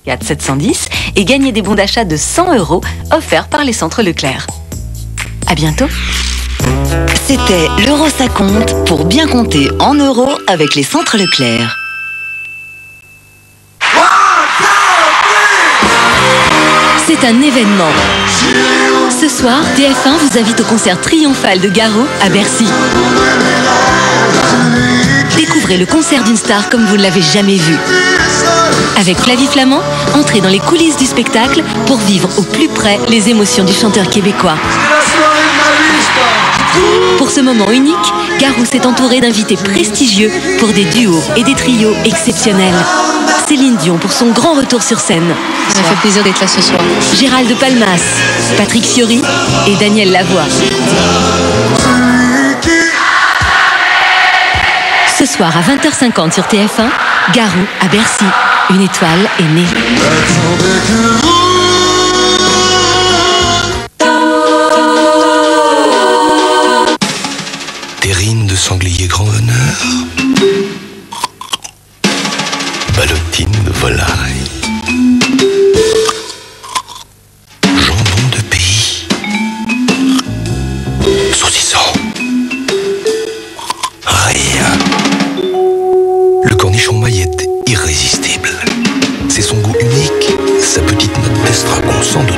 4 710 et gagnez des bons d'achat de 100 € offerts par les centres Leclerc. À bientôt. C'était l'Euro ça compte pour bien compter en euros avec les centres Leclerc. C'est un événement. Ce soir, TF1 vous invite au concert triomphal de Garou à Bercy. Découvrez le concert d'une star comme vous ne l'avez jamais vu. Avec Flavie Flamand, entrez dans les coulisses du spectacle pour vivre au plus près les émotions du chanteur québécois. Pour ce moment unique, Garou s'est entouré d'invités prestigieux pour des duos et des trios exceptionnels. Céline Dion pour son grand retour sur scène. Ça fait plaisir d'être là ce soir. Gérald de Palmas, Patrick Fiori et Daniel Lavoie. Ce soir à 20h50 sur TF1, Garou à Bercy. Une étoile est née. Terrine de sanglier grand honneur, ballotine de volaille, jambon de pays, saucisson, rien. Le cornichon maille est irrésistible. C'est son goût unique, sa petite note d'estragon sans doute.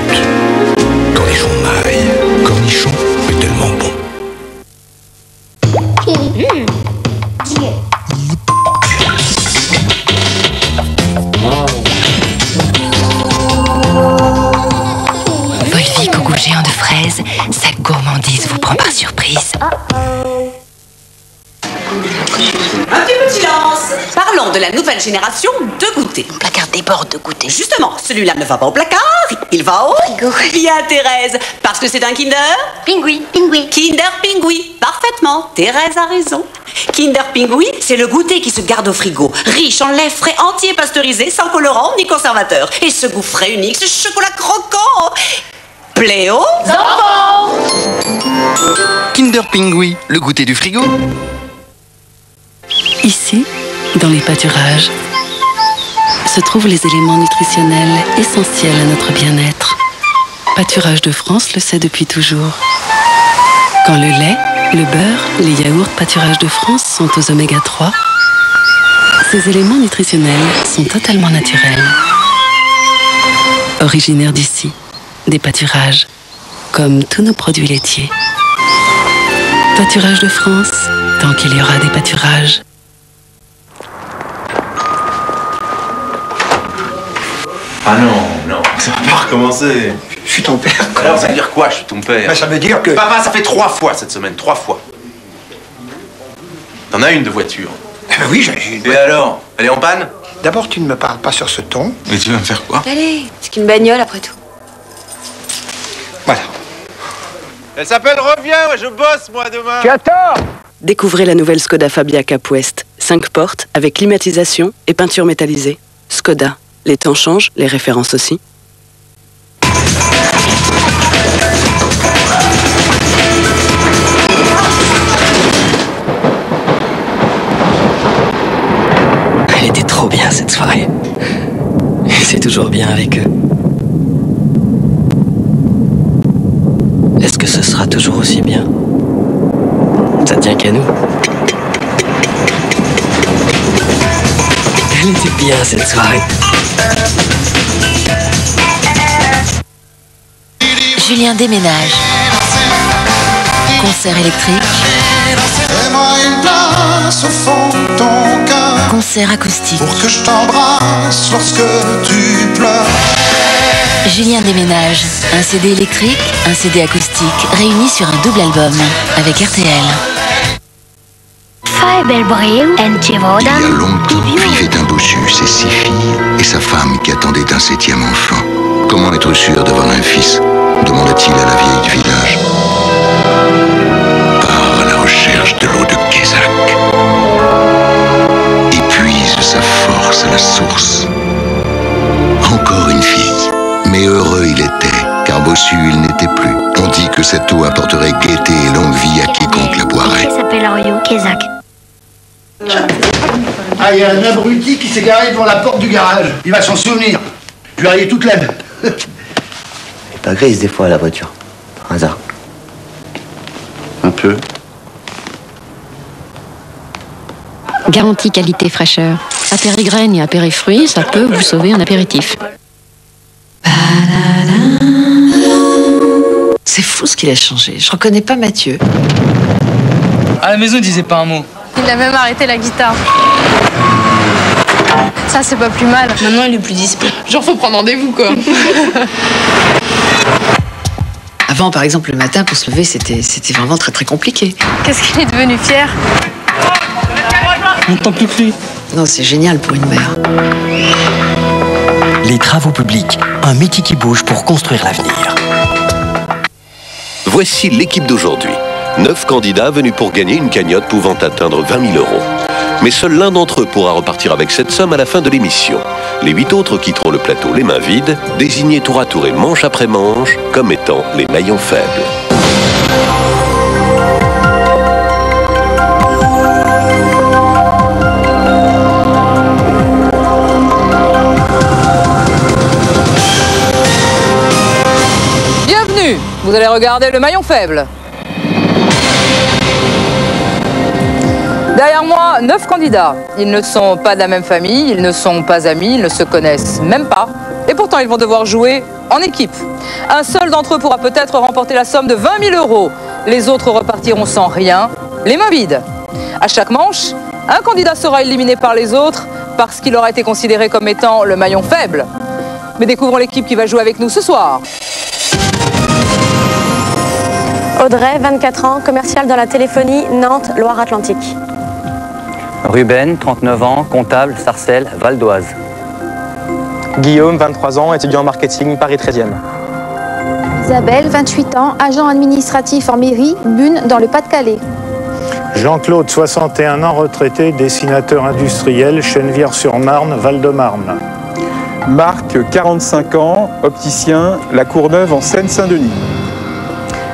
Cornichon maille, cornichon est tellement bon. Volvic au goût géant de fraises, sa gourmandise vous prend par surprise. Un petit peu de silence. Parlons de la nouvelle génération de goûters. Mon placard déborde de goûter. Justement, celui-là ne va pas au placard, il va au frigo. Bien Thérèse, parce que c'est un Kinder Pingui. Pingui. Kinder Pingui, parfaitement, Thérèse a raison. Kinder Pingui, c'est le goûter qui se garde au frigo, riche en lait frais entier pasteurisé, sans colorant ni conservateur. Et ce goût frais unique, ce chocolat croquant, plaît aux enfants. Kinder Pingui, le goûter du frigo. Ici, dans les pâturages, se trouvent les éléments nutritionnels essentiels à notre bien-être. Pâturage de France le sait depuis toujours. Quand le lait, le beurre, les yaourts Pâturage de France sont aux oméga 3, ces éléments nutritionnels sont totalement naturels. Originaires d'ici, des pâturages, comme tous nos produits laitiers. Pâturage de France, tant qu'il y aura des pâturages. Ah non, ça va pas recommencer. Je suis ton père. Alors ça veut dire quoi, je suis ton père? Ben, ça veut dire que... Papa, ça fait 3 fois cette semaine, 3 fois. T'en as une de voiture. Ben oui, j'ai une... Et alors? Elle est en panne? D'abord, tu ne me parles pas sur ce ton. Mais tu vas me faire quoi? Allez, c'est qu'une bagnole après tout. Voilà. Elle s'appelle Reviens, moi je bosse moi demain. Tu as tort! Découvrez la nouvelle Skoda Fabia Cap West. 5 portes avec climatisation et peinture métallisée. Skoda. Les temps changent, les références aussi. Elle était trop bien cette soirée. Et c'est toujours bien avec eux. Est-ce que ce sera toujours aussi bien? Ça tient qu'à nous. Elle était bien cette soirée. Julien déménage. Concert électrique. Concert acoustique. Pour que je t'embrasse lorsque tu pleures. Julien déménage. Un CD électrique, un CD acoustique, réunis sur un double album avec RTL. Il y a longtemps, vivait un bossu, ses 6 filles et sa femme qui attendait un 7e enfant. Comment être sûr d'avoir un fils? Demanda-t-il à la vieille du village. Part à la recherche de l'eau de Kézak. Épuise sa force à la source. Encore une fille. Mais heureux il était, car bossu il n'était plus. On dit que cette eau apporterait gaieté et longue vie à quiconque la boirait. Il s'appelle Orio, Kézak. Ah, il y a un abruti qui s'est garé devant la porte du garage. Il va s'en souvenir. pleurer toute l'aide. Pas grise des fois la voiture, par hasard. Un peu. Garantie qualité fraîcheur. Apérigraines et apérifruits, ça peut vous sauver un apéritif. C'est fou ce qu'il a changé. Je reconnais pas Mathieu. À la maison, il disait pas un mot. Il a même arrêté la guitare. Ça, c'est pas plus mal. Maintenant, il est plus dispo. Genre, faut prendre rendez-vous, quoi. Avant, par exemple, le matin, pour se lever, c'était vraiment très très compliqué. Qu'est-ce qu'il est devenu fier? On n'entend plus que lui. Non, c'est génial pour une mère. Les travaux publics, un métier qui bouge pour construire l'avenir. Voici l'équipe d'aujourd'hui. 9 candidats venus pour gagner une cagnotte pouvant atteindre 20 000 euros. Mais seul l'un d'entre eux pourra repartir avec cette somme à la fin de l'émission. Les 8 autres quitteront le plateau les mains vides, désignés tour à tour et manche après manche comme étant les maillons faibles. Bienvenue, vous allez regarder le maillon faible. Derrière moi, 9 candidats. Ils ne sont pas de la même famille, ils ne sont pas amis, ils ne se connaissent même pas. Et pourtant, ils vont devoir jouer en équipe. Un seul d'entre eux pourra peut-être remporter la somme de 20 000 euros. Les autres repartiront sans rien, les mains vides. À chaque manche, un candidat sera éliminé par les autres parce qu'il aura été considéré comme étant le maillon faible. Mais découvrons l'équipe qui va jouer avec nous ce soir. Audrey, 24 ans, commerciale dans la téléphonie, Nantes, Loire-Atlantique. Ruben, 39 ans, comptable, Sarcelles, Val d'Oise. Guillaume, 23 ans, étudiant en marketing, Paris 13e. Isabelle, 28 ans, agent administratif en mairie, Bune, dans le Pas-de-Calais. Jean-Claude, 61 ans, retraité, dessinateur industriel, Chenevière-sur-Marne, Val-de-Marne. Marc, 45 ans, opticien, La Courneuve en Seine-Saint-Denis.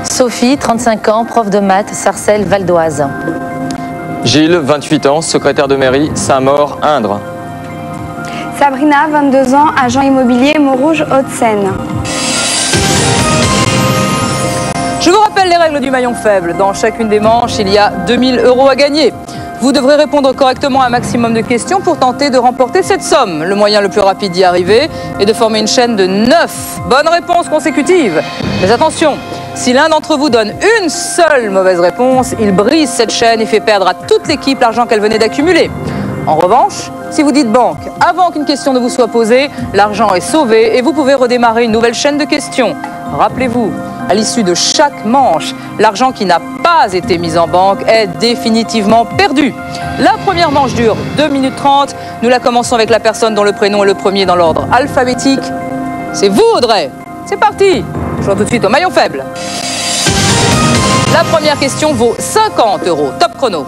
Sophie, 35 ans, prof de maths, Sarcelles, Val d'Oise. Gilles, 28 ans, secrétaire de mairie, Saint-Maur, Indre. Sabrina, 22 ans, agent immobilier, Montrouge, Hauts-de-Seine. Je vous rappelle les règles du maillon faible. Dans chacune des manches, il y a 2000 euros à gagner. Vous devrez répondre correctement à un maximum de questions pour tenter de remporter cette somme. Le moyen le plus rapide d'y arriver est de former une chaîne de 9 bonnes réponses consécutives. Mais attention, si l'un d'entre vous donne une seule mauvaise réponse, il brise cette chaîne et fait perdre à toute l'équipe l'argent qu'elle venait d'accumuler. En revanche, si vous dites banque avant qu'une question ne vous soit posée, l'argent est sauvé et vous pouvez redémarrer une nouvelle chaîne de questions. Rappelez-vous, à l'issue de chaque manche, l'argent qui n'a pas été mis en banque est définitivement perdu. La première manche dure 2 minutes 30. Nous la commençons avec la personne dont le prénom est le premier dans l'ordre alphabétique. C'est vous, Audrey. C'est parti. Jouons tout de suite au maillon faible. La première question vaut 50 euros. Top chrono.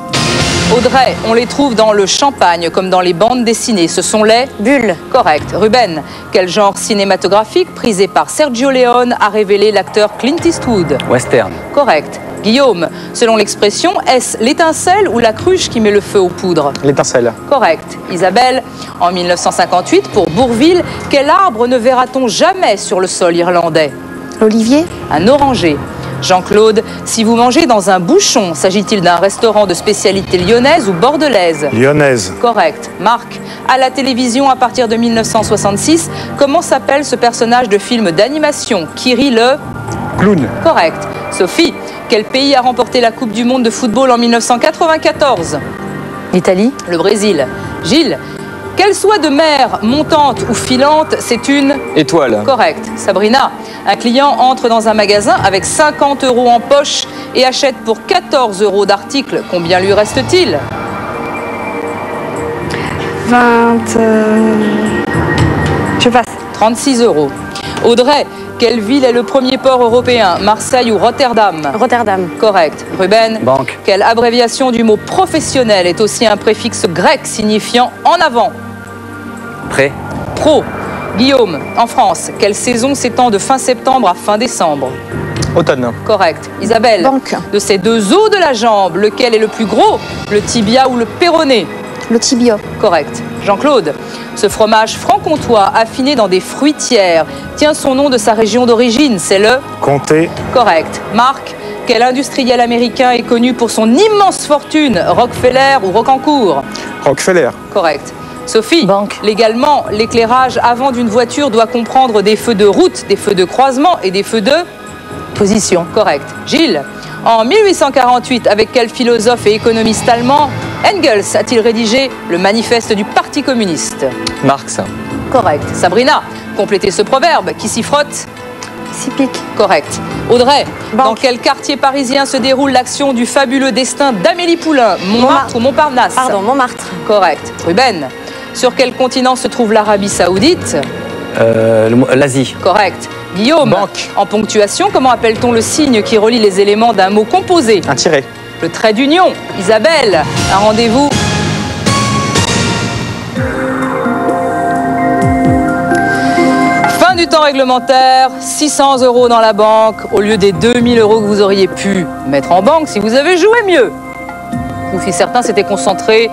Audrey, on les trouve dans le champagne comme dans les bandes dessinées. Ce sont les bulles. Correct. Ruben, quel genre cinématographique prisé par Sergio Leone a révélé l'acteur Clint Eastwood? Western. Correct. Guillaume, selon l'expression, est-ce l'étincelle ou la cruche qui met le feu aux poudres? L'étincelle. Correct. Isabelle, en 1958, pour Bourvil, quel arbre ne verra-t-on jamais sur le sol irlandais? L'olivier. Un oranger. Jean-Claude, si vous mangez dans un bouchon, s'agit-il d'un restaurant de spécialité lyonnaise ou bordelaise? Lyonnaise. Correct. Marc, à la télévision à partir de 1966, comment s'appelle ce personnage de film d'animation? Kiri le... Clown. Correct. Sophie, quel pays a remporté la Coupe du Monde de football en 1994? L'Italie. Le Brésil. Gilles, qu'elle soit de mer, montante ou filante, c'est une... Étoile. Correct. Sabrina, un client entre dans un magasin avec 50 euros en poche et achète pour 14 euros d'articles. Combien lui reste-t-il? 20... Je passe. 36 euros. Audrey, quelle ville est le premier port européen? Marseille ou Rotterdam? Rotterdam. Correct. Ruben, Banque. quelle abréviation du mot professionnel est aussi un préfixe grec signifiant en avant? Prêt. Pro. Guillaume, en France, quelle saison s'étend de fin septembre à fin décembre? Automne. Correct. Isabelle, Banque. de ces deux os de la jambe, lequel est le plus gros? Le tibia ou le péroné? Le tibia. Correct. Jean-Claude, ce fromage franc-comtois affiné dans des fruitières tient son nom de sa région d'origine, c'est le Comté. Correct. Marc, quel industriel américain est connu pour son immense fortune, Rockefeller ou Rocancourt? Rockefeller. Correct. Sophie, légalement, l'éclairage avant d'une voiture doit comprendre des feux de route, des feux de croisement et des feux de position. Correct. Gilles, en 1848, avec quel philosophe et économiste allemand Engels a-t-il rédigé le manifeste du Parti communiste? Marx. Correct. Sabrina, complétez ce proverbe. Qui s'y frotte s'y pique. Correct. Audrey, dans quel quartier parisien se déroule l'action du fabuleux destin d'Amélie Poulain? Montmartre ou Montparnasse? Pardon, Montmartre. Correct. Ruben, sur quel continent se trouve l'Arabie Saoudite? L'Asie. Correct. Guillaume, en ponctuation, comment appelle-t-on le signe qui relie les éléments d'un mot composé? Un tiret. Le trait d'union. Isabelle, un rendez-vous. Fin du temps réglementaire, 600 € dans la banque au lieu des 2000 € que vous auriez pu mettre en banque si vous avez joué mieux. Ou si certains s'étaient concentrés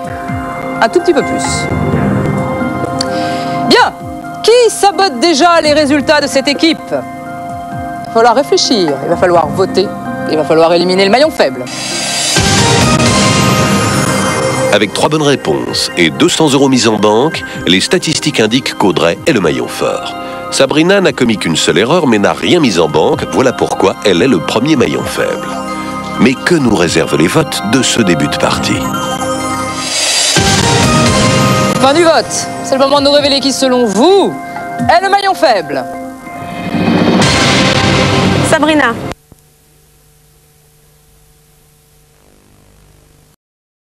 un tout petit peu plus. Bien. Qui sabote déjà les résultats de cette équipe? Il va falloir réfléchir, il va falloir voter, il va falloir éliminer le maillon faible. Avec 3 bonnes réponses et 200 € mis en banque, les statistiques indiquent qu'Audrey est le maillon fort. Sabrina n'a commis qu'une seule erreur mais n'a rien mis en banque, voilà pourquoi elle est le premier maillon faible. Mais que nous réservent les votes de ce début de partie? Fin du vote. C'est le moment de nous révéler qui, selon vous, est le maillon faible. Sabrina.